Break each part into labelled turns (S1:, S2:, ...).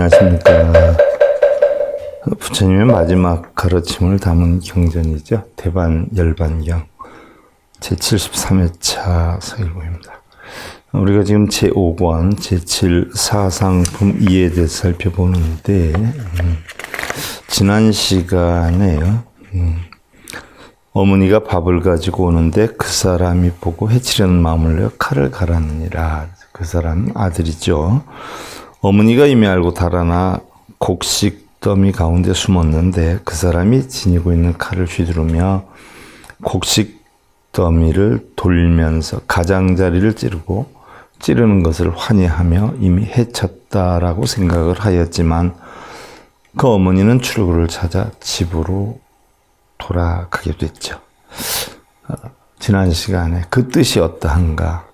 S1: 안녕하십니까. 부처님의 마지막 가르침을 담은 경전이죠. 대반 열반경 제73회차 서일보입니다. 우리가 지금 제5권 제7사상품 2에 대해서 살펴보는데 지난 시간에 어머니가 밥을 가지고 오는데 그 사람이 보고 해치려는 마음을 내어 칼을 갈았느니라. 그 사람은 아들이죠. 어머니가 이미 알고 달아나 곡식더미 가운데 숨었는데 그 사람이 지니고 있는 칼을 휘두르며 곡식더미를 돌면서 가장자리를 찌르는 것을 환희하며 이미 해쳤다라고 생각을 하였지만 그 어머니는 출구를 찾아 집으로 돌아가게 됐죠. 지난 시간에 그 뜻이 어떠한가?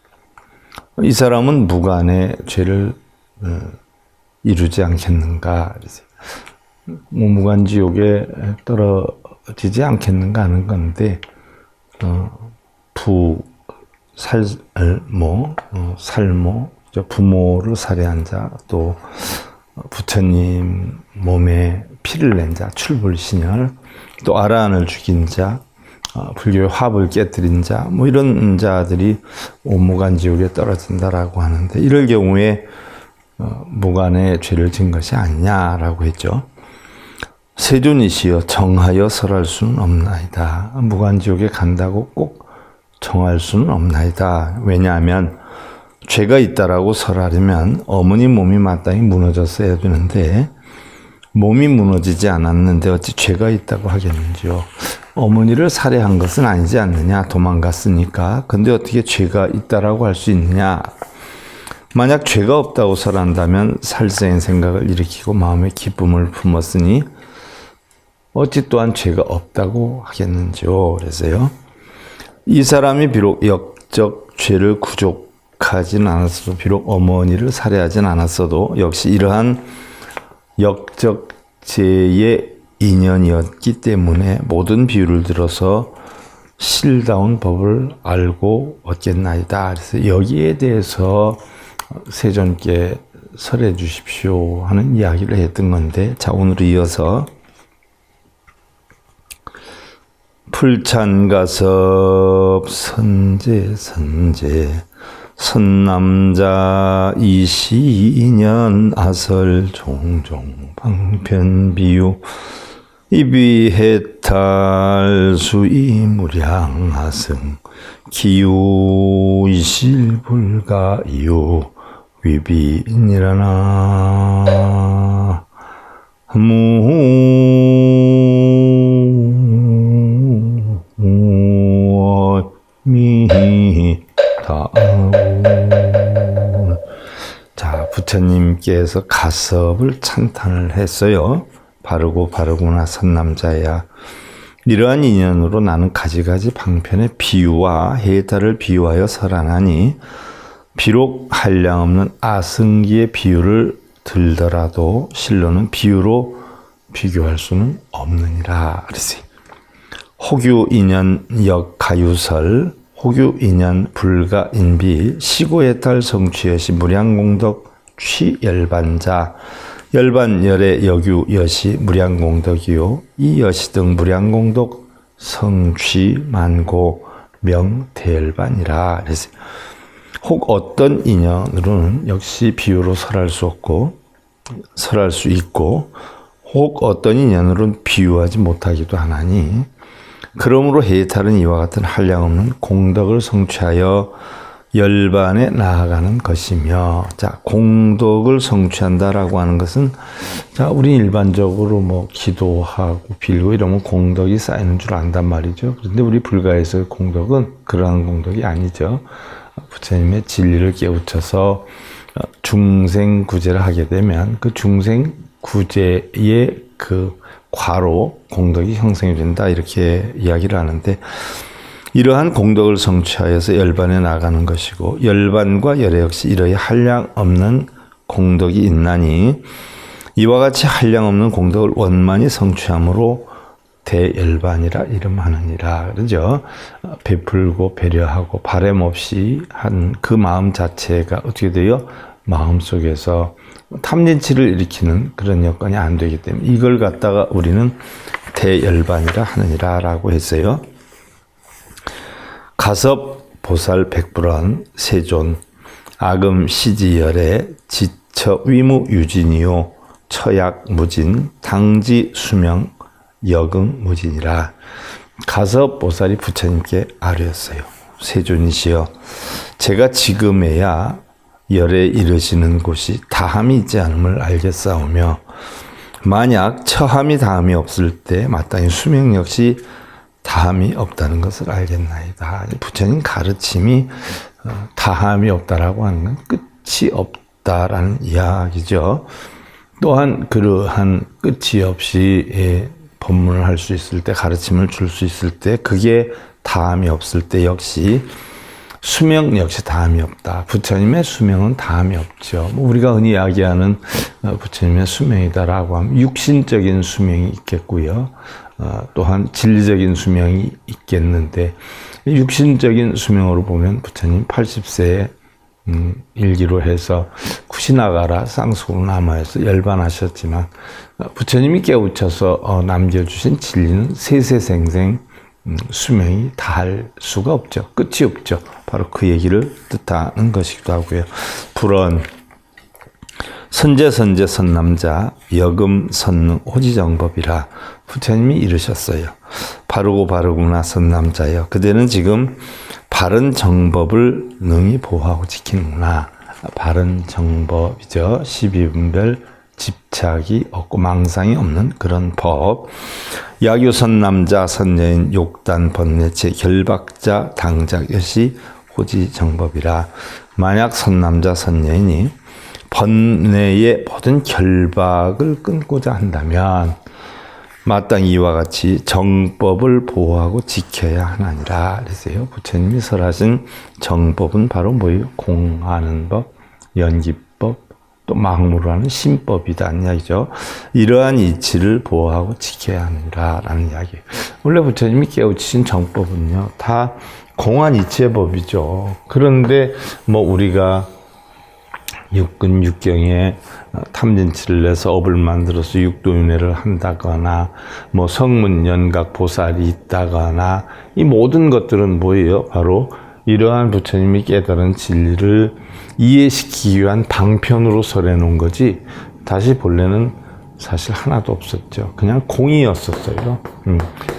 S1: 이 사람은 무간의 죄를 이루지 않겠는가? 무간지옥에 떨어지지 않겠는가 하는 건데, 살모, 부모를 살해한 자, 또 부처님 몸에 피를 낸 자, 출불신열, 또 아라한을 죽인 자, 불교의 화합을 깨뜨린 자, 이런 자들이 무간지옥에 떨어진다라고 하는데, 이럴 경우에 무간의 죄를 진 것이 아니냐라고 했죠. 세존이시여 정하여 설할 수는 없나이다. 무간지옥에 간다고 꼭 정할 수는 없나이다. 왜냐하면 죄가 있다라고 설하려면 어머니 몸이 마땅히 무너졌어야 되는데 몸이 무너지지 않았는데 어찌 죄가 있다고 하겠는지요. 어머니를 살해한 것은 아니지 않느냐. 도망갔으니까. 근데 어떻게 죄가 있다라고 할 수 있느냐. 만약 죄가 없다고 설한다면 살생의 생각을 일으키고 마음의 기쁨을 품었으니 어찌 또한 죄가 없다고 하겠는지요. 그래서요. 이 사람이 비록 역적 죄를 구족하진 않았어도 비록 어머니를 살해하진 않았어도 역시 이러한 역적 죄의 인연이었기 때문에 모든 비유를 들어서 실다운 법을 알고 얻겠나이다. 그래서 여기에 대해서 세존께 설해 주십시오 하는 이야기를 했던 건데, 자, 오늘 이어서 풀찬가섭 선제 선남자 이시인연 아설 종종 방편비유 이비해탈 수이무량하승 기유이실불가이유 위비인이라나 자, 부처님께서 가섭을 찬탄을 했어요. 바르구나 선남자야. 이러한 인연으로 나는 가지가지 방편의 비유와 해탈을 비유하여 설하나니 비록 한량없는 아승기의 비유를 들더라도 실로는 비유로 비교할 수는 없느니라. 그랬어요. 호규인연 역가유설 호규인연 불가인비 시고해탈 성취여시 무량공덕 취열반자 열반열의 여규 여시 무량공덕이요 이 여시 등 무량공덕 성취만고 명대열반이라. 그래서 혹 어떤 인연으로는 역시 비유로 설할 수 있고 혹 어떤 인연으로는 비유하지 못하기도 하나니 그러므로 해탈은 이와 같은 한량없는 공덕을 성취하여 열반에 나아가는 것이며, 자, 공덕을 성취한다라고 하는 것은, 자, 우리 일반적으로 기도하고 빌고 이러면 공덕이 쌓이는 줄 안단 말이죠. 그런데 우리 불가에서의 공덕은 그러한 공덕이 아니죠. 부처님의 진리를 깨우쳐서 중생구제를 하게 되면 그 중생구제의 그 과로 공덕이 형성이 된다, 이렇게 이야기를 하는데, 이러한 공덕을 성취하여서 열반에 나가는 것이고 열반과 열애 역시 이러한 한량 없는 공덕이 있나니 이와 같이 한량 없는 공덕을 원만히 성취함으로 대열반이라 이름하느니라. 그러죠. 베풀고 배려하고 바램 없이 한 그 마음 자체가 어떻게 돼요? 마음속에서 탐진치를 일으키는 그런 여건이 안 되기 때문에 이걸 갖다가 우리는 대열반이라 하느니라 라고 했어요. 가섭 보살 백불안 세존 아금 시지열에 지처 위무 유진이요 처약 무진 당지 수명 여긍 무진이라. 가섭 보살이 부처님께 아뢰었어요. 세존이시여, 제가 지금에야 열에 이르시는 곳이 다함이 있지 않음을 알겠사오며 만약 처함이 다함이 없을 때 마땅히 수명 역시 다함이 없다는 것을 알겠나이다. 부처님 가르침이 다함이 없다라고 하는 건 끝이 없다라는 이야기죠. 또한 그러한 끝이 없이 법문을 할 수 있을 때, 가르침을 줄 수 있을 때, 그게 다함이 없을 때 역시 수명 역시 다함이 없다. 부처님의 수명은 다함이 없죠. 우리가 흔히 이야기하는 부처님의 수명이다라고 하면 육신적인 수명이 있겠고요. 또한 진리적인 수명이 있겠는데, 육신적인 수명으로 보면 부처님 80세에 일기로 해서 쿠시나가라 쌍수로 남아에서 열반하셨지만 부처님이 깨우쳐서 남겨주신 진리는 세세생생 수명이 다할 수가 없죠. 끝이 없죠. 바로 그 얘기를 뜻하는 것이기도 하고요. 불언 선제 선남자 여금 선능 호지정법이라 부처님이 이르셨어요. 바르구나 선남자여, 그대는 지금 바른 정법을 능히 보호하고 지키는구나. 바른 정법이죠. 12분별 집착이 없고 망상이 없는 그런 법. 야규 선남자 선녀인 욕단 번뇌체 결박자 당작 여시 호지 정법이라. 만약 선남자 선녀인이 번뇌의 모든 결박을 끊고자 한다면 마땅히 이와 같이 정법을 보호하고 지켜야 하나니라 그랬어요. 부처님이 설하신 정법은 바로 뭐예요? 공하는 법, 연기법, 또 망무를 하는 신법이다는 이야기죠. 이러한 이치를 보호하고 지켜야 하느니라 라는 이야기예요. 원래 부처님이 깨우치신 정법은요, 다 공한 이치의 법이죠. 그런데 뭐 우리가 육근 육경에 탐진치를 내서 업을 만들어서 육도윤회를 한다거나 뭐 성문 연각 보살이 있다거나 이 모든 것들은 뭐예요? 바로 이러한 부처님이 깨달은 진리를 이해시키기 위한 방편으로 설해놓은 거지 다시 본래는 사실 하나도 없었죠. 그냥 공이었었어요.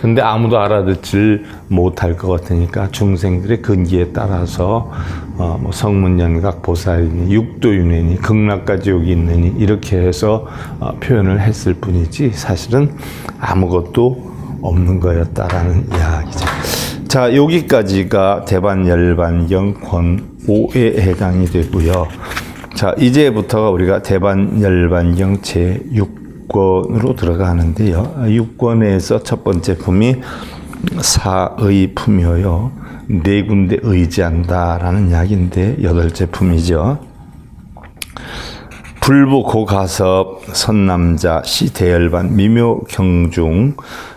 S1: 근데 아무도 알아듣질 못할 것 같으니까 중생들의 근기에 따라서 뭐 성문연각 보살이니 육도윤회니 극락까지 여기 있느니 이렇게 해서 표현을 했을 뿐이지 사실은 아무것도 없는 거였다라는 이야기죠. 자, 여기까지가 대반열반경 권 5에 해당이 되고요. 자, 이제부터가 우리가 대반열반경 제6권으로 들어가는데요. 6권에서 첫 번째 품이 사의품이요. 네 군데 의지한다라는 이야기인데 여덟째 품이죠. 불부 고가섭 선남자 시대열반 미묘경중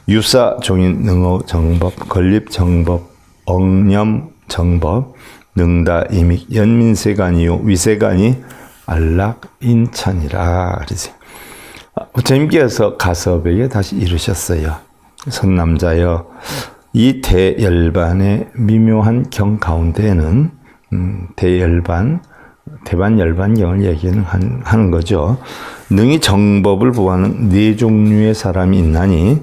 S1: 유사 종인 능호 정법 건립 정법 억념 정법 능다 이믹 연민세간이요 위세간이 안락 인천이라 그러세요. 부처님께서 가섭에게 다시 이르셨어요. 선남자여, 이 대열반의 미묘한 경 가운데에는 대반열반경을 얘기하는 거죠. 능히 정법을 보호하는 네 종류의 사람이 있나니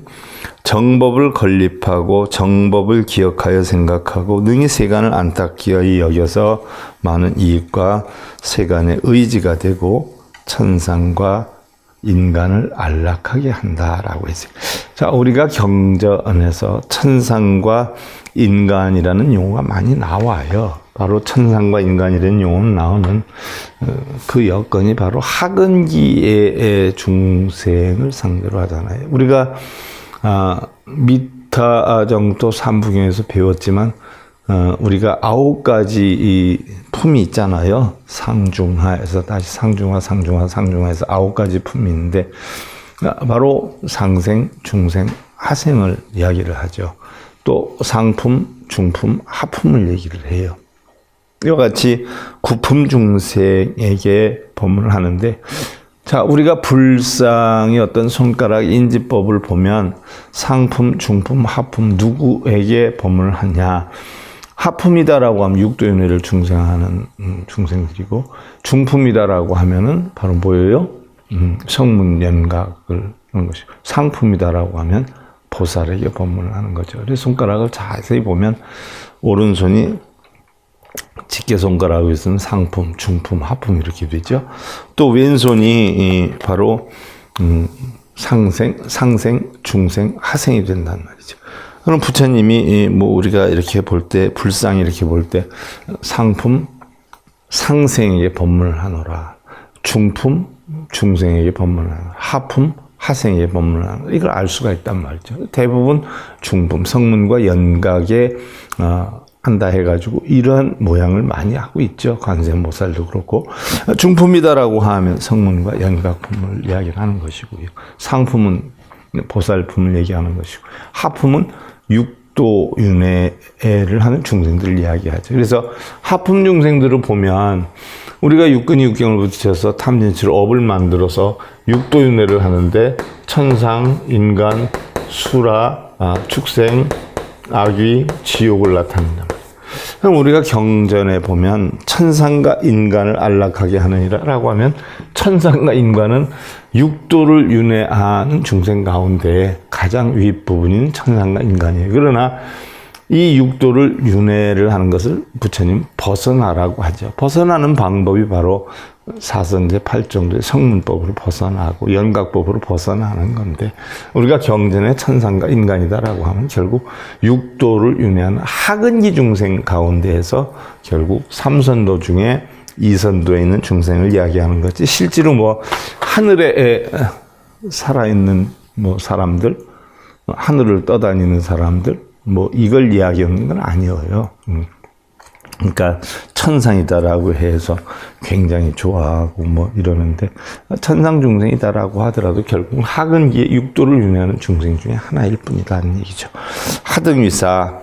S1: 정법을 건립하고 정법을 기억하여 생각하고 능히 세간을 안타기어이 여겨서 많은 이익과 세간의 의지가 되고 천상과 인간을 안락하게 한다라고 했어요. 자, 우리가 경전에서 천상과 인간이라는 용어가 많이 나와요. 바로 천상과 인간이라는 용어는 나오는 그 여건이 바로 하근기의 중생을 상대로 하잖아요. 우리가 미타 정도 삼부경에서 배웠지만 우리가 9가지 이 품이 있잖아요. 상중하에서 다시 상중하에서 9가지 품이 있는데 바로 상생, 중생, 하생을 이야기를 하죠. 또 상품, 중품, 하품을 얘기를 해요. 이와 같이 구품 중생에게 법문을 하는데 자, 우리가 불상의 어떤 손가락 인지법을 보면 상품, 중품, 하품 누구에게 법문을 하냐. 하품이다라고 하면 육도윤회를 중생하는 중생들이고, 중품이다라고 하면은 바로 뭐예요? 성문연각을 하는 것이고, 상품이다라고 하면 보살에게 법문을 하는 거죠. 그래서 손가락을 자세히 보면 오른손이 직계손가락으로 있으면 상품, 중품, 하품 이렇게 되죠. 또 왼손이 바로 상생, 중생, 하생이 된단 말이죠. 그럼 부처님이 뭐 우리가 이렇게 볼 때, 불상 이렇게 볼 때 상품, 상생에게 법문을 하노라. 중품, 중생에게 법문을 하노라. 하품, 하생에게 법문을 하노라. 이걸 알 수가 있단 말이죠. 대부분 중품, 성문과 연각에 한다 해가지고 이러한 모양을 많이 하고 있죠. 관세음보살도 그렇고. 중품이다라고 하면 성문과 연각품을 이야기하는 것이고요. 상품은 보살품을 얘기하는 것이고, 하품은 육도윤회를 하는 중생들을 이야기하죠. 그래서 하품 중생들을 보면 우리가 육근이 육경을 붙여서 탐진치로 업을 만들어서 육도윤회를 하는데 천상, 인간, 수라, 축생, 악귀, 지옥을 나타낸다. 그럼 우리가 경전에 보면 천상과 인간을 안락하게 하느니라라고 하면 천상과 인간은 육도를 윤회하는 중생 가운데 가장 윗부분인 천상과 인간이에요. 그러나 이 육도를 윤회를 하는 것을 부처님 벗어나라고 하죠. 벗어나는 방법이 바로 사선제, 팔정제, 성문법으로 벗어나고 연각법으로 벗어나는 건데, 우리가 경전에 천상과 인간이다라고 하면 결국 육도를 윤회하는 하근기 중생 가운데에서 결국 삼선도 중에 이선도에 있는 중생을 이야기하는 거지, 실제로 뭐 하늘에 살아있는 뭐 사람들, 하늘을 떠다니는 사람들, 뭐 이걸 이야기하는 건 아니에요. 그러니까 천상이다라고 해서 굉장히 좋아하고 뭐 이러는데, 천상 중생이다라고 하더라도 결국 하근기에 육도를 윤회하는 중생 중에 하나일 뿐이다는 얘기죠. 하등위사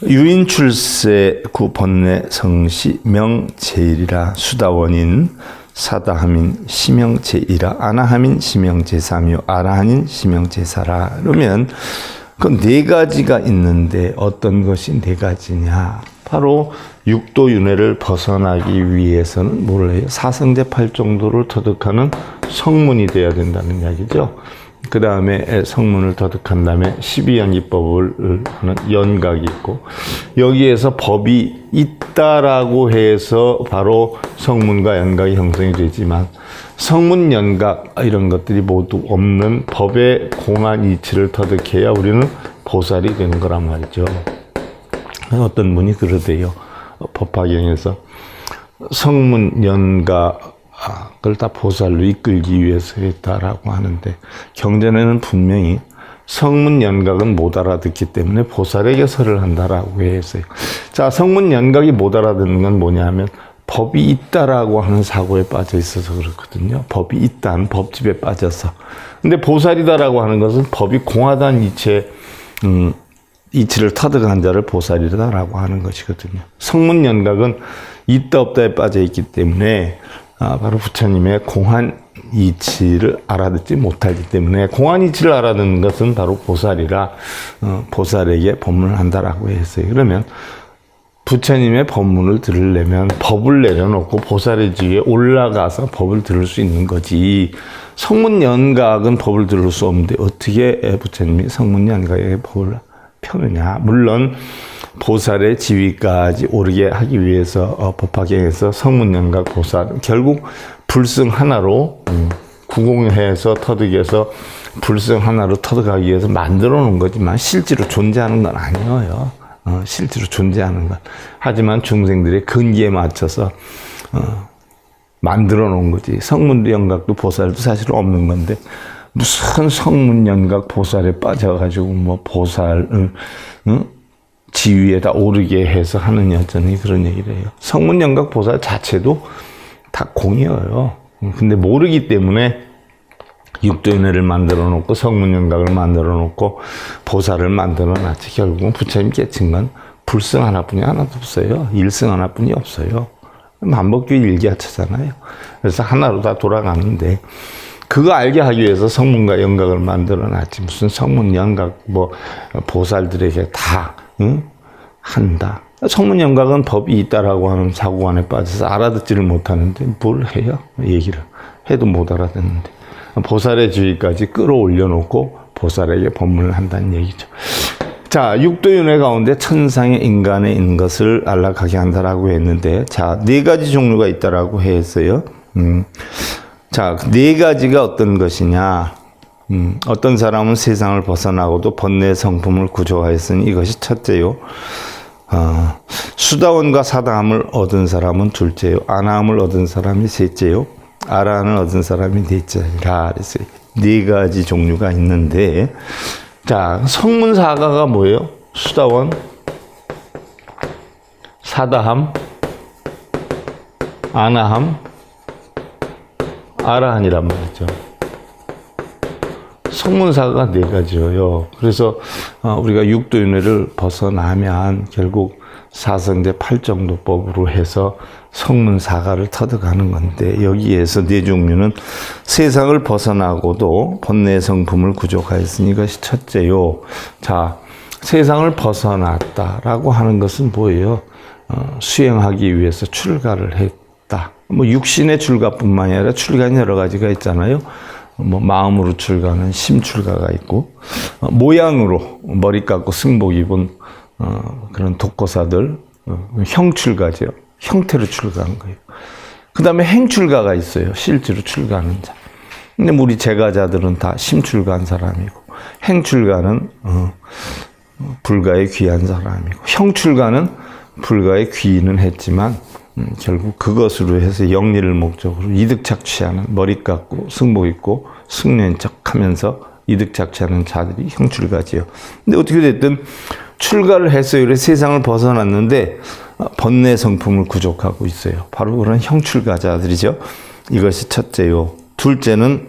S1: 유인출세 구번뇌 성시 명제일이라 수다원인 사다함인 시명제이라 아나함인 시명제삼이요 아라한인 시명제사라. 그러면 그 네 가지가 있는데 어떤 것이 네 가지냐? 바로 육도윤회를 벗어나기 위해서는 뭘 해요? 사성제 팔정도를 터득하는 성문이 돼야 된다는 이야기죠. 그 다음에 성문을 터득한 다음에 12연기법을 하는 연각이 있고, 여기에서 법이 있다라고 해서 바로 성문과 연각이 형성이 되지만, 성문, 연각 이런 것들이 모두 없는 법의 공안 이치를 터득해야 우리는 보살이 되는 거란 말이죠. 어떤 분이 그러대요. 법화경에서 성문, 연각을 다 보살로 이끌기 위해서 했다라고 하는데, 경전에는 분명히 성문, 연각은 못 알아듣기 때문에 보살에게 설을 한다라고 했어요. 자, 성문, 연각이 못 알아듣는 건 뭐냐면 법이 있다라고 하는 사고에 빠져 있어서 그렇거든요. 법이 있다는 법집에 빠져서. 근데 보살이다라고 하는 것은 법이 공하다는 이치를 터득한 자를 보살이다라고 하는 것이거든요. 성문, 연각은 있다 없다에 빠져 있기 때문에 바로 부처님의 공한 이치를 알아듣지 못하기 때문에, 공한 이치를 알아듣는 것은 바로 보살이라 보살에게 법문을 한다라고 했어요. 그러면 부처님의 법문을 들으려면 법을 내려놓고 보살의 지위에 올라가서 법을 들을 수 있는 거지, 성문연각은 법을 들을 수 없는데 어떻게 부처님이 성문연각에 법을 펴느냐. 물론 보살의 지위까지 오르게 하기 위해서 법화경에서 성문연각 보살, 결국 불승 하나로 구공해서 터득해서 불승 하나로 터득하기 위해서 만들어 놓은 거지만 실제로 존재하는 건 아니에요. 실제로 존재하는 것. 하지만 중생들의 근기에 맞춰서 만들어 놓은 거지. 성문연각도 보살도 사실 없는 건데 무슨 성문연각 보살에 빠져가지고 뭐 보살 지위에다 오르게 해서 하는 여전히 그런 얘기를 해요. 성문연각 보살 자체도 다 공이에요. 근데 모르기 때문에 육도윤회를 만들어 놓고 성문연각을 만들어 놓고 보살을 만들어 놨지. 결국은 부처님 깨친 건 불승 하나뿐이 하나도 없어요. 일승 하나뿐이 없어요. 만복주의 일기하차잖아요. 그래서 하나로 다 돌아가는데 그거 알게 하기 위해서 성문과 영각을 만들어 놨지. 무슨 성문 영각 뭐 보살들에게 다 한다. 성문 영각은 법이 있다라고 하는 사고관에 빠져서 알아듣지를 못하는데 뭘 해요? 얘기를 해도 못 알아듣는데 보살의 주의까지 끌어올려 놓고 보살에게 법문을 한다는 얘기죠. 자, 육도윤회 가운데 천상의 인간에 있는 것을 안락하게 한다라고 했는데, 자, 4가지 종류가 있다라고 했어요. 자, 4가지가 어떤 것이냐? 어떤 사람은 세상을 벗어나고도 번뇌 성품을 구조하였으니 이것이 첫째요. 수다원과 사다함을 얻은 사람은 둘째요. 아나함을 얻은 사람이 셋째요. 아라한을 얻은 사람이 넷째라. 그래서 4가지 종류가 있는데, 자, 성문사가가 뭐예요? 수다원, 사다함, 아나함, 아라한이란 말이죠. 성문사가 4가지예요. 그래서 우리가 육도윤회를 벗어나면 결국 사성제 8정도법으로 해서 성문사가를 터득하는 건데, 여기에서 4종류는 세상을 벗어나고도 번뇌 성품을 구족하였으니 이것이 첫째요. 자, 세상을 벗어났다라고 하는 것은 뭐예요? 수행하기 위해서 출가를 했다. 뭐 육신의 출가뿐만이 아니라 출가는 여러 가지가 있잖아요. 뭐 마음으로 출가는 심출가가 있고, 모양으로 머리 깎고 승복 입은 그런 독고사들 형출가죠. 형태로 출가한 거예요. 그 다음에 행출가가 있어요. 실제로 출가하는 자. 근데 우리 제가자들은 다 심출가한 사람이고, 행출가는 불가에 귀한 사람이고, 형출가는 불가에 귀는 했지만 결국 그것으로 해서 영리를 목적으로 이득 착취하는, 머리 깎고 승복 입고 승려인 척하면서 이득 착취하는 자들이 형출가지요. 근데 어떻게 됐든 출가를 했어요. 그래서 세상을 벗어났는데 번뇌 성품을 구족하고 있어요. 바로 그런 형출가자들이죠. 이것이 첫째요. 둘째는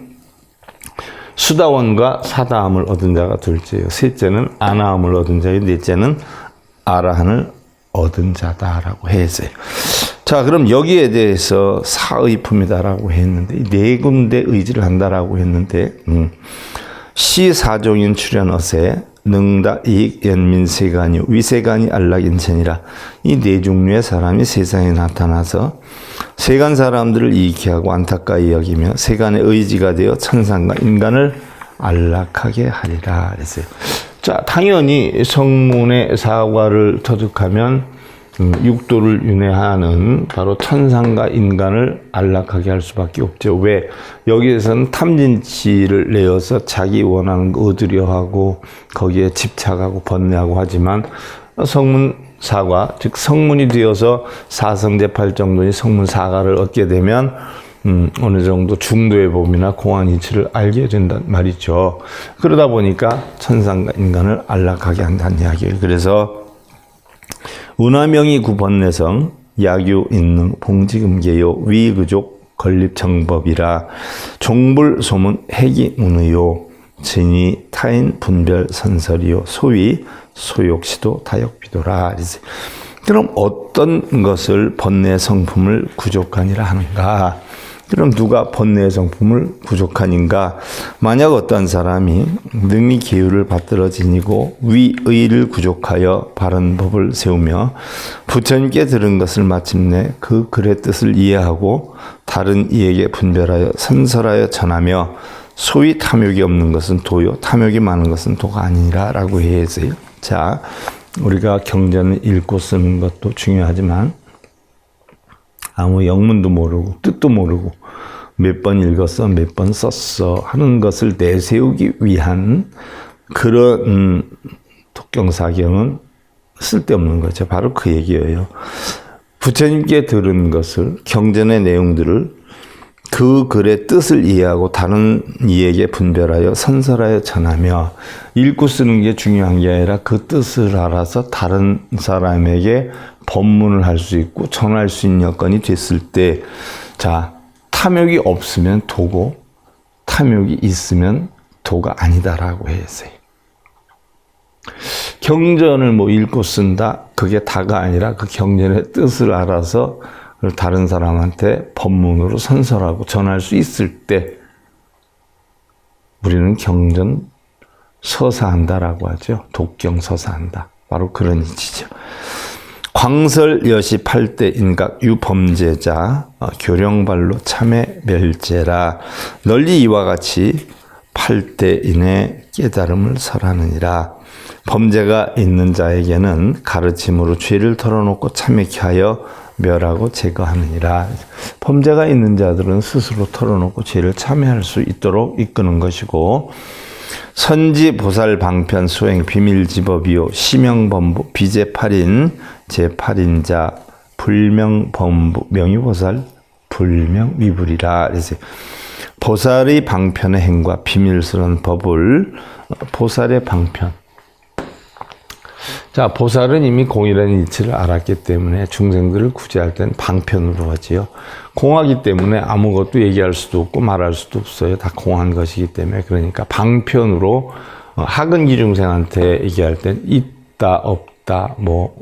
S1: 수다원과 사다함을 얻은 자가 둘째요. 셋째는 아나함을 얻은 자요. 넷째는 아라한을 얻은 자다라고 했어요. 자, 그럼 여기에 대해서 사의품이다라고 했는데, 4군데 의지를 한다라고 했는데, 시사종인 출현어세 능다 이익 연민 세간이 위세간이 안락인천이라. 이 4종류의 사람이 세상에 나타나서 세간 사람들을 이익해 하고 안타까이 여기며 세간의 의지가 되어 천상과 인간을 안락하게 하리라 그랬어요. 자, 당연히 성문의 사과를 터득하면 육도를 윤회하는 바로 천상과 인간을 안락하게 할 수밖에 없죠. 왜? 여기에서는 탐진치를 내어서 자기 원하는 거 얻으려 하고 거기에 집착하고 번뇌하고 하지만 성문사과, 즉 성문이 되어서 사성제 8정도의 성문사가를 얻게 되면 어느 정도 중도의 법이나 공안이치를 알게 된단 말이죠. 그러다 보니까 천상과 인간을 안락하게 한다는 이야기예요. 그래서 운하명이 구번내성 야규 인능 봉지금계요 위그족 건립정법이라 종불소문 핵이문의요 진이 타인 분별 선설이요 소위 소욕시도 다역비도라. 그럼 어떤 것을 번뇌 성품을 구족하니라 하는가? 그럼 누가 번뇌 성품을 구족하는가? 만약 어떤 사람이 능히 계율을 받들어 지니고 위의를 구족하여 바른 법을 세우며 부처님께 들은 것을 마침내 그 글의 뜻을 이해하고 다른 이에게 분별하여 선설하여 전하며 소위 탐욕이 없는 것은 도요 탐욕이 많은 것은 도가 아니라 라고 했어요. 자, 우리가 경전을 읽고 쓰는 것도 중요하지만 아무 영문도 모르고 뜻도 모르고 몇 번 읽었어 몇 번 썼어 하는 것을 내세우기 위한 그런 독경사경은 쓸데없는 거죠. 바로 그 얘기예요. 부처님께 들은 것을, 경전의 내용들을 그 글의 뜻을 이해하고 다른 이에게 분별하여 선설하여 전하며 읽고 쓰는 게 중요한 게 아니라 그 뜻을 알아서 다른 사람에게 법문을 할 수 있고 전할 수 있는 여건이 됐을 때, 자, 탐욕이 없으면 도고 탐욕이 있으면 도가 아니다라고 했어요. 경전을 뭐 읽고 쓴다, 그게 다가 아니라 그 경전의 뜻을 알아서 다른 사람한테 법문으로 선설하고 전할 수 있을 때 우리는 경전 서사한다라고 하죠. 독경서사한다. 바로 그런 이치죠. 광설여시 8대 인각 유범죄자 교령발로 참회 멸제라 널리 이와 같이 8대인의 깨달음을 설하느니라. 범죄가 있는 자에게는 가르침으로 죄를 털어놓고 참회케 하여 멸하고 제거하느니라. 범죄가 있는 자들은 스스로 털어놓고 죄를 참회할 수 있도록 이끄는 것이고 선지 보살 방편 수행 비밀지법이요 시명범부 비제8인 제8인자 불명범부 명의보살 불명위불이라. 그래서 보살의 방편의 행과 비밀스러운 법을 보살의 방편. 자, 보살은 이미 공이라는 이치를 알았기 때문에 중생들을 구제할 때는 방편으로 하지요. 공하기 때문에 아무것도 얘기할 수도 없고 말할 수도 없어요. 다 공한 것이기 때문에. 그러니까 방편으로 하근기 중생한테 얘기할 땐 있다 없다 뭐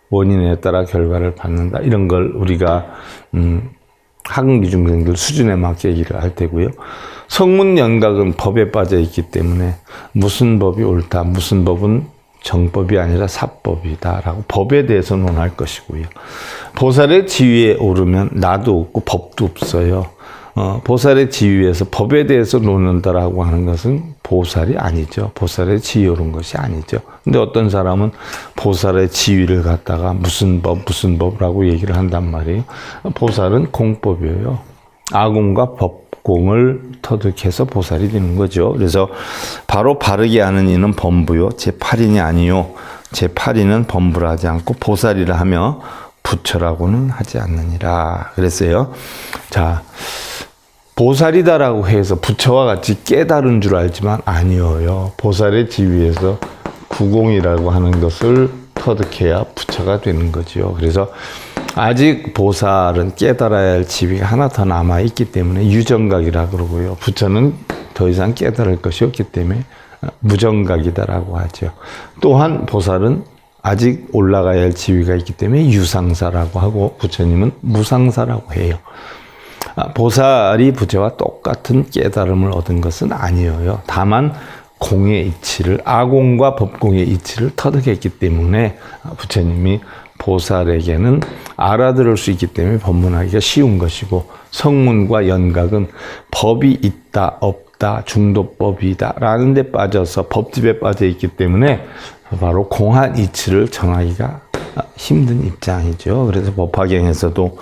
S1: 원인에 따라 결과를 받는다 이런 걸 우리가 하근기 중생들 수준에 맞게 얘기를 할 테고요. 성문연각은 법에 빠져 있기 때문에 무슨 법이 옳다, 무슨 법은 정법이 아니라 사법이다라고 법에 대해서 논할 것이고요. 보살의 지위에 오르면 나도 없고 법도 없어요. 보살의 지위에서 법에 대해서 논는다라고 하는 것은 보살이 아니죠. 보살의 지위에 오른 것이 아니죠. 근데 어떤 사람은 보살의 지위를 갖다가 무슨 법라고 얘기를 한단 말이에요. 보살은 공법이에요. 아공과 법공을 터득해서 보살이 되는 거죠. 그래서 바로 바르게 하는 이는 범부요. 제8인이 아니요. 제8인은 범부를 하지 않고 보살이라 하며 부처라고는 하지 않느니라. 그랬어요. 자, 보살이다라고 해서 부처와 같이 깨달은 줄 알지만 아니어요. 보살의 지위에서 구공이라고 하는 것을 터득해야 부처가 되는 거죠. 그래서 아직 보살은 깨달아야 할 지위가 하나 더 남아있기 때문에 유정각이라 그러고요. 부처는 더 이상 깨달을 것이 없기 때문에 무정각이다라고 하죠. 또한 보살은 아직 올라가야 할 지위가 있기 때문에 유상사라고 하고 부처님은 무상사라고 해요. 보살이 부처와 똑같은 깨달음을 얻은 것은 아니에요. 다만 공의 이치를 아공과 법공의 이치를 터득했기 때문에 부처님이 보살에게는 알아들을 수 있기 때문에 법문하기가 쉬운 것이고 성문과 연각은 법이 있다 없다 중도법이다 라는 데 빠져서 법집에 빠져 있기 때문에 바로 공한 이치를 전하기가 힘든 입장이죠. 그래서 법화경에서도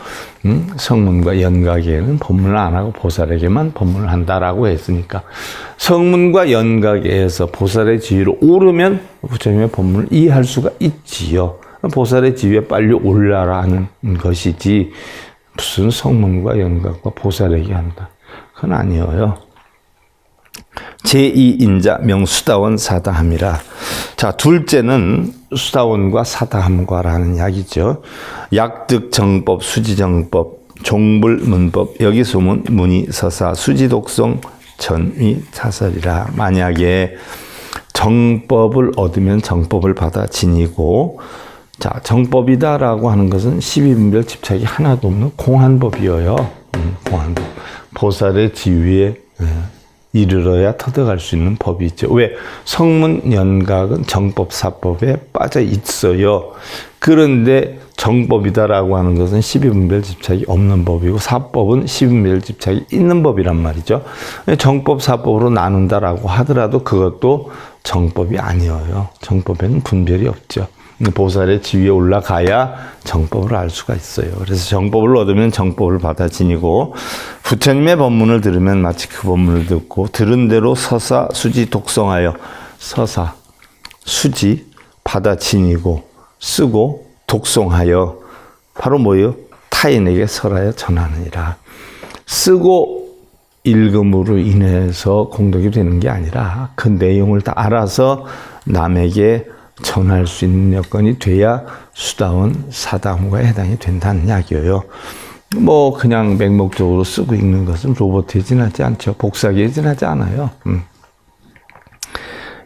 S1: 성문과 연각에는 법문을 안 하고 보살에게만 법문을 한다라고 했으니까 성문과 연각에서 보살의 지위로 오르면 부처님의 법문을 이해할 수가 있지요. 보살의 지위에 빨리 올라라는 것이지 무슨 성문과 연각과 보살에게 한다. 그건 아니에요. 제2인자 명수다원 사다함이라. 자, 둘째는 수다원과 사다함과라는 이야기죠. 약득 정법, 수지정법, 종불문법, 여기소문, 문의, 서사, 수지독성, 전위, 차설이라. 만약에 정법을 얻으면 정법을 받아 지니고 자, 정법이다라고 하는 것은 12분별 집착이 하나도 없는 공한법이에요. 공한법. 보살의 지위에 이르러야 터득할 수 있는 법이 있죠. 왜? 성문 연각은 정법 사법에 빠져 있어요. 그런데 정법이다라고 하는 것은 12분별 집착이 없는 법이고 사법은 12분별 집착이 있는 법이란 말이죠. 정법 사법으로 나눈다라고 하더라도 그것도 정법이 아니에요. 정법에는 분별이 없죠. 보살의 지위에 올라가야 정법을 알 수가 있어요. 그래서 정법을 얻으면 정법을 받아 지니고 부처님의 법문을 들으면 마치 그 법문을 듣고 들은 대로 서사, 수지, 독성하여 서사, 수지, 받아 지니고 쓰고 독송하여 바로 뭐예요? 타인에게 설하여 전하느니라. 쓰고 읽음으로 인해서 공덕이 되는 게 아니라 그 내용을 다 알아서 남에게 전할 수 있는 여건이 돼야 수다원, 사다함과 해당이 된다는 이야기예요. 뭐 그냥 맹목적으로 쓰고 읽는 것은 로봇에 지나지 않죠. 복사기에 지나지 않아요.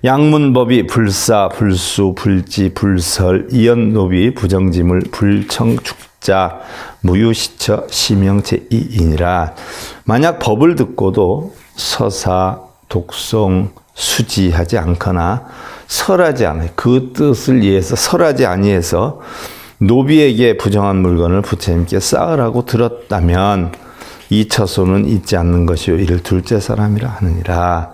S1: 양문법이 불사, 불수, 불지, 불설, 이연노비, 부정지물, 불청, 자 무유시처 시명 제2이니라. 만약 법을 듣고도 서사, 독송, 수지하지 않거나 설하지 않아요. 그 뜻을 이해해서 설하지 아니해서 노비에게 부정한 물건을 부처님께 쌓으라고 들었다면 이 처소는 잊지 않는 것이요 이를 둘째 사람이라 하느니라.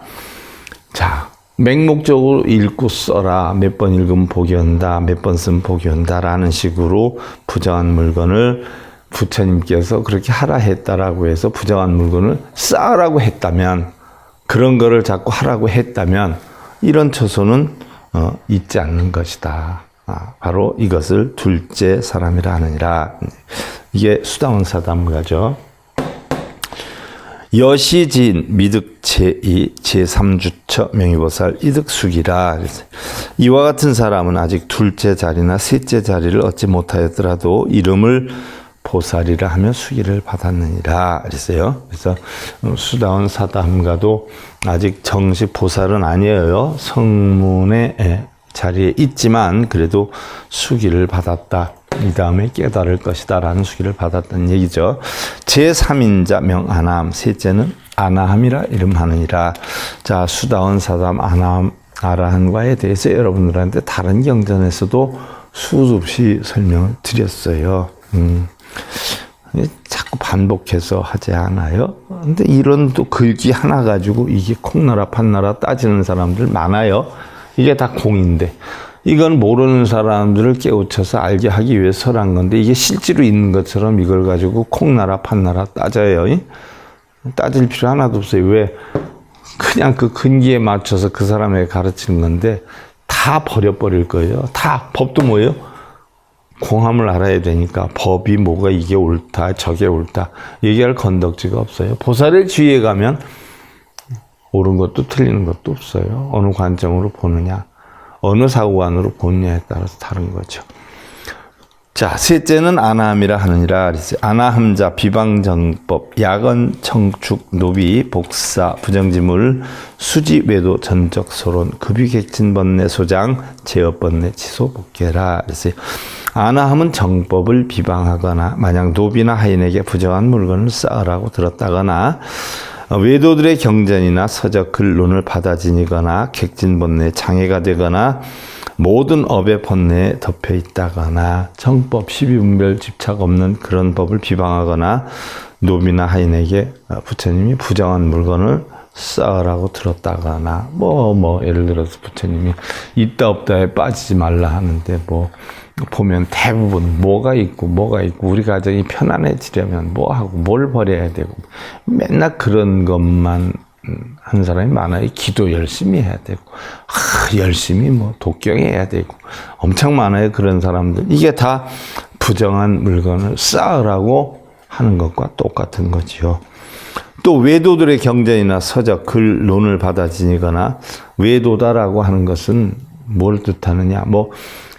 S1: 자, 맹목적으로 읽고 써라. 몇 번 읽으면 복이 온다. 몇 번 쓰면 복이 온다. 라는 식으로 부정한 물건을 부처님께서 그렇게 하라 했다라고 해서 부정한 물건을 쌓으라고 했다면, 그런 거를 자꾸 하라고 했다면 이런 처소는 잊지 않는 것이다. 바로 이것을 둘째 사람이라 하느니라. 이게 수다원 사담가죠. 여시진 미득 제2 제3주처 명의보살 이득숙이라. 이와 같은 사람은 아직 둘째 자리나 셋째 자리를 얻지 못하였더라도 이름을 보살이라 하며 수기를 받았느니라 그랬어요. 그래서 수다원 사담가도 아직 정식 보살은 아니에요. 성문의 자리에 있지만 그래도 수기를 받았다. 이 다음에 깨달을 것이다 라는 수기를 받았다는 얘기죠. 제3인자 명 아나함, 셋째는 아나함이라 이름하느니라. 자, 수다원 사담 아나함 아라한과에 대해서 여러분들한테 다른 경전에서도 수없이 설명을 드렸어요. 자꾸 반복해서 하지 않아요? 근데 이런 또 글귀 하나 가지고 이게 콩나라 판나라 따지는 사람들 많아요. 이게 다 공인데 이건 모르는 사람들을 깨우쳐서 알게 하기 위해 설한 건데 이게 실제로 있는 것처럼 이걸 가지고 콩나라 판나라 따져요. 따질 필요 하나도 없어요. 왜? 그냥 그 근기에 맞춰서 그 사람에게 가르치는 건데 다 버려버릴 거예요. 다. 법도 뭐예요? 공함을 알아야 되니까 법이 뭐가 이게 옳다 저게 옳다 얘기할 건덕지가 없어요. 보살의 지위에 가면 옳은 것도 틀리는 것도 없어요. 어느 관점으로 보느냐, 어느 사고관으로 보느냐에 따라서 다른 거죠. 자, 셋째는 아나함이라 하느니라. 아나함자 비방정법 야건 청축 노비 복사 부정지물 수지 외도 전적 소론 급유객진번뇌 소장 제업번뇌 취소 복계라. 그랬어요. 아나함은 정법을 비방하거나 만약 노비나 하인에게 부정한 물건을 쌓으라고 들었다거나 외도들의 경전이나 서적 글론을 받아 지니거나 객진번뇌에 장애가 되거나 모든 업의 번뇌에 덮여 있다거나 정법 십이분별 집착 없는 그런 법을 비방하거나 노비나 하인에게 부처님이 부정한 물건을 쌓으라고 들었다거나 예를 들어서 부처님이 있다 없다에 빠지지 말라 하는데 보면 대부분 뭐가 있고 우리 가정이 편안해지려면 뭐하고 뭘 버려야 되고 맨날 그런 것만 하는 사람이 많아요. 기도 열심히 해야 되고 열심히 독경해야 되고 엄청 많아요. 그런 사람들. 이게 다 부정한 물건을 쌓으라고 하는 것과 똑같은 거지요. 또 외도들의 경전이나 서적, 글, 논을 받아 지니거나 외도다라고 하는 것은 뭘 뜻하느냐.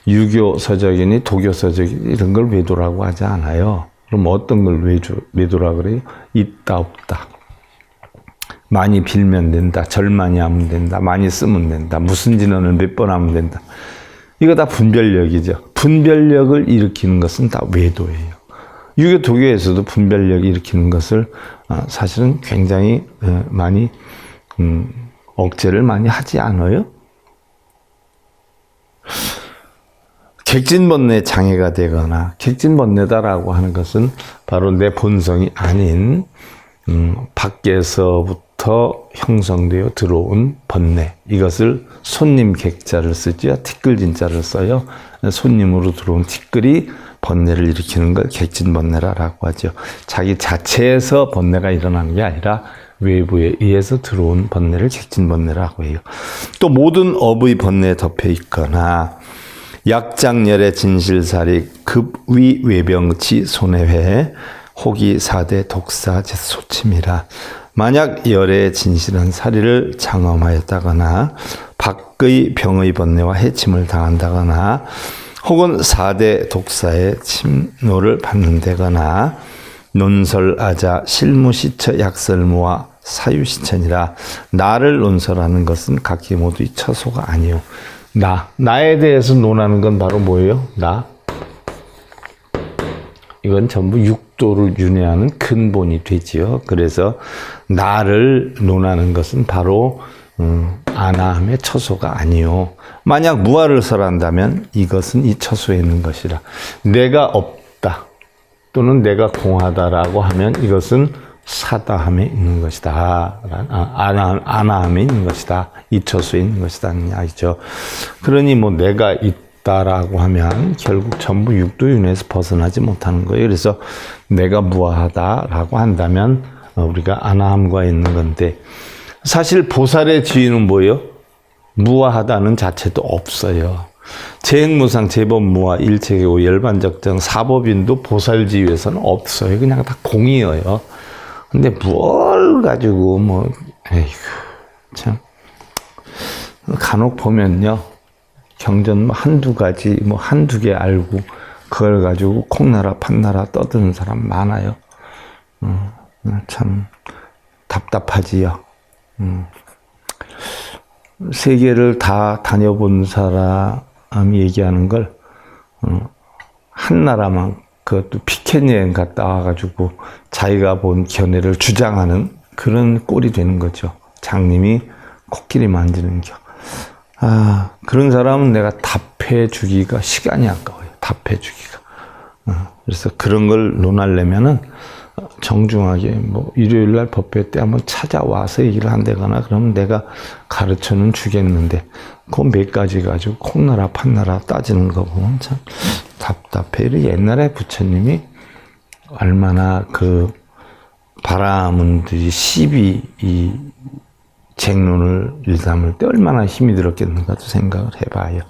S1: 유교 서적이니 도교 서적이니 이런 걸 외도라고 하지 않아요. 그럼 어떤 걸 외도라고 그래요? 있다 없다. 많이 빌면 된다. 절 많이 하면 된다. 많이 쓰면 된다. 무슨 진언을 몇 번 하면 된다. 이거 다 분별력이죠. 분별력을 일으키는 것은 다 외도예요. 유교 도교에서도 분별력 일으키는 것을 사실은 굉장히 많이 억제를 많이 하지 않아요. 객진번뇌 장애가 되거나 객진번뇌다라고 하는 것은 바로 내 본성이 아닌 밖에서부터 형성되어 들어온 번뇌, 이것을 손님 객자를 쓰죠. 티끌진자를 써요. 손님으로 들어온 티끌이 번뇌를 일으키는 걸 객진번뇌라고 하죠. 자기 자체에서 번뇌가 일어나는 게 아니라 외부에 의해서 들어온 번뇌를 객진번뇌라고 해요. 또 모든 업의 번뇌에 덮여 있거나 약장열의 진실사리 급위 외병치 손해회 혹이 사대 독사 소침이라. 만약 열의 진실한 사리를 장엄하였다거나 밖의 병의 번뇌와 해침을 당한다거나 혹은 4대 독사의 침노를 받는다거나 논설아자 실무시처 약설무와 사유시천이라. 나를 논설하는 것은 각기 모두 이 처소가 아니요. 나에 대해서 논하는 건 바로 뭐예요? 나. 이건 전부 육도를 윤회하는 근본이 되지요. 그래서 나를 논하는 것은 바로 아나함의 처소가 아니요. 만약 무아를 설한다면 이것은 이 처소에 있는 것이라. 내가 없다 또는 내가 공하다라고 하면 이것은 사다함에 있는 것이다. 아나함에 있는 것이다. 이 처소에 있는 것이다. 이야기죠. 그러니 뭐 내가 있다라고 하면 결국 전부 육도윤회에서 벗어나지 못하는 거예요. 그래서 내가 무아하다라고 한다면 우리가 아나함과 있는 건데, 사실 보살의 지위는 뭐예요? 무아하다는 자체도 없어요. 재행무상, 재법무아, 일체계고, 열반적정, 사법인도 보살 지위에서는 없어요. 그냥 다 공이에요. 근데 뭘 가지고 에이구 참, 간혹 보면요, 경전 한두 가지 한두 개 알고 그걸 가지고 콩나라 판나라 떠드는 사람 많아요. 참 답답하지요. 세계를 다 다녀본 사람이 얘기하는 걸 한 나라만, 그것도 피켓 여행 갔다 와가지고 자기가 본 견해를 주장하는 그런 꼴이 되는 거죠. 장님이 코끼리 만지는 겨. 그런 사람은 내가 답해 주기가 시간이 아까워요. 답해 주기가. 그래서 그런 걸 논하려면은 정중하게 일요일 날 법회 때 한번 찾아와서 얘기를 한다거나 그러면 내가 가르쳐는 주겠는데, 그 몇 가지 가지고 콩나라 판나라 따지는 거 보면 참 답답해. 옛날에 부처님이 얼마나 그 바라문들이 시비 이 쟁론을 일삼을 때 얼마나 힘이 들었겠는가도 생각을 해봐요.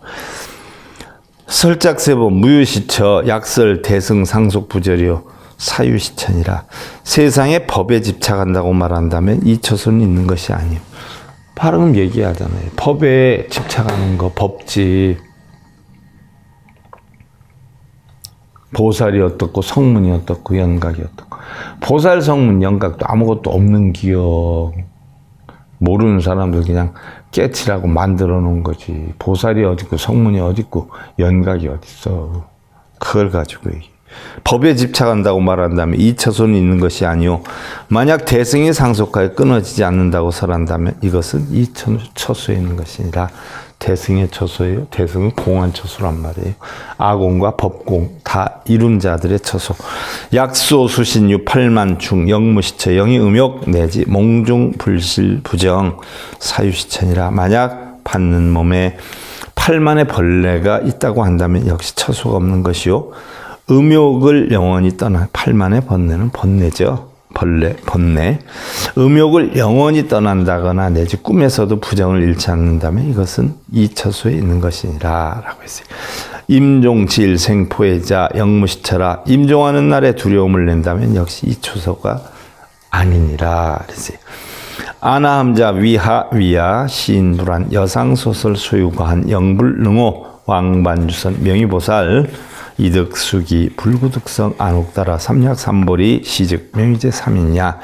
S1: 설작세법 무효시처 약설 대승 상속 부절이요 사유시천이라. 세상에 법에 집착한다고 말한다면 이 처소는 있는 것이 아니에요. 발음 얘기하잖아요. 법에 집착하는 거 법지. 보살이 어떻고 성문이 어떻고 연각이 어떻고. 보살 성문 연각도 아무것도 없는 기억. 모르는 사람들 그냥 깨치라고 만들어 놓은 거지. 보살이 어딨고 성문이 어딨고 연각이 어딨어. 그걸 가지고 얘기해. 법에 집착한다고 말한다면 이 처소는 있는 것이 아니오. 만약 대승이 상속하여 끊어지지 않는다고 설한다면 이것은 이 처소에 있는 것이 아니라 대승의 처소예요. 대승은 공한 처소란 말이에요. 아공과 법공 다 이룬 자들의 처소. 약소 수신유 8만충 영무시처 영이 음욕 내지 몽중 불실 부정 사유시천이라. 만약 받는 몸에 8만의 벌레가 있다고 한다면 역시 처소가 없는 것이요. 음욕을 영원히 떠나, 8만의 번뇌는 번뇌죠. 번뇌. 음욕을 영원히 떠난다거나 내지 꿈에서도 부정을 잃지 않는다면 이것은 이 처소에 있는 것이니라 라고 했어요. 임종질 생포해자 영무시처라. 임종하는 날에 두려움을 낸다면 역시 이 처소가 아니니라 그랬어요. 아나함자 위하 시인불안 여상소설 소유과한 영불능호 왕반주선 명의보살 이득수기 불구득성 안옥따라 삼약삼보리 시즉 명의제 3이냐.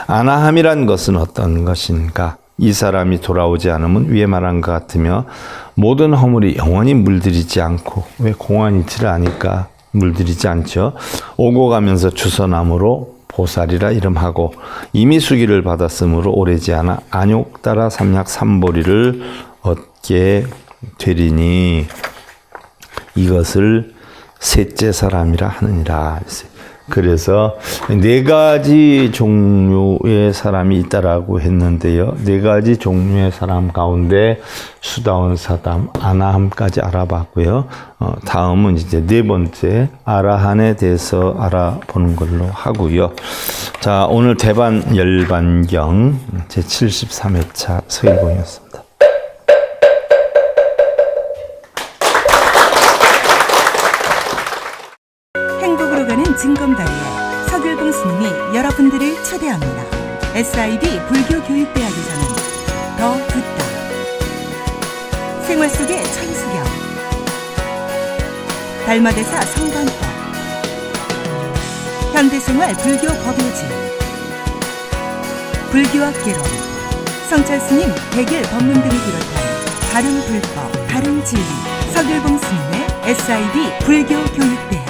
S1: 아나함이란 것은 어떤 것인가. 이 사람이 돌아오지 않으면 위에 말한 것 같으며 모든 허물이 영원히 물들이지 않고, 왜 공안이 있지를 않으니까 물들이지 않죠. 오고 가면서 주선함으로 보살이라 이름하고 이미 수기를 받았으므로 오래지 않아 안옥따라 삼약삼보리를 얻게 되리니 이것을 셋째 사람이라 하느니라. 그래서 네 가지 종류의 사람이 있다라고 했는데요. 네 가지 종류의 사람 가운데 수다원 사담, 아나함까지 알아봤고요. 다음은 이제 네 번째 아라한에 대해서 알아보는 걸로 하고요. 자, 오늘 대반 열반경 제 73회차 서일봉이었습니다.
S2: 증검다리에 서길봉 스님이 여러분들을 초대합니다. SIB 불교교육대학에서는 더 듣다, 생활 속의 천수경, 달마대사 성관법, 현대생활 불교 법요지, 불교학 개론, 성찰스님 백일 법문 등을 비롯한 다른 불법, 다른 진리, 서길봉 스님의 SIB 불교교육대학.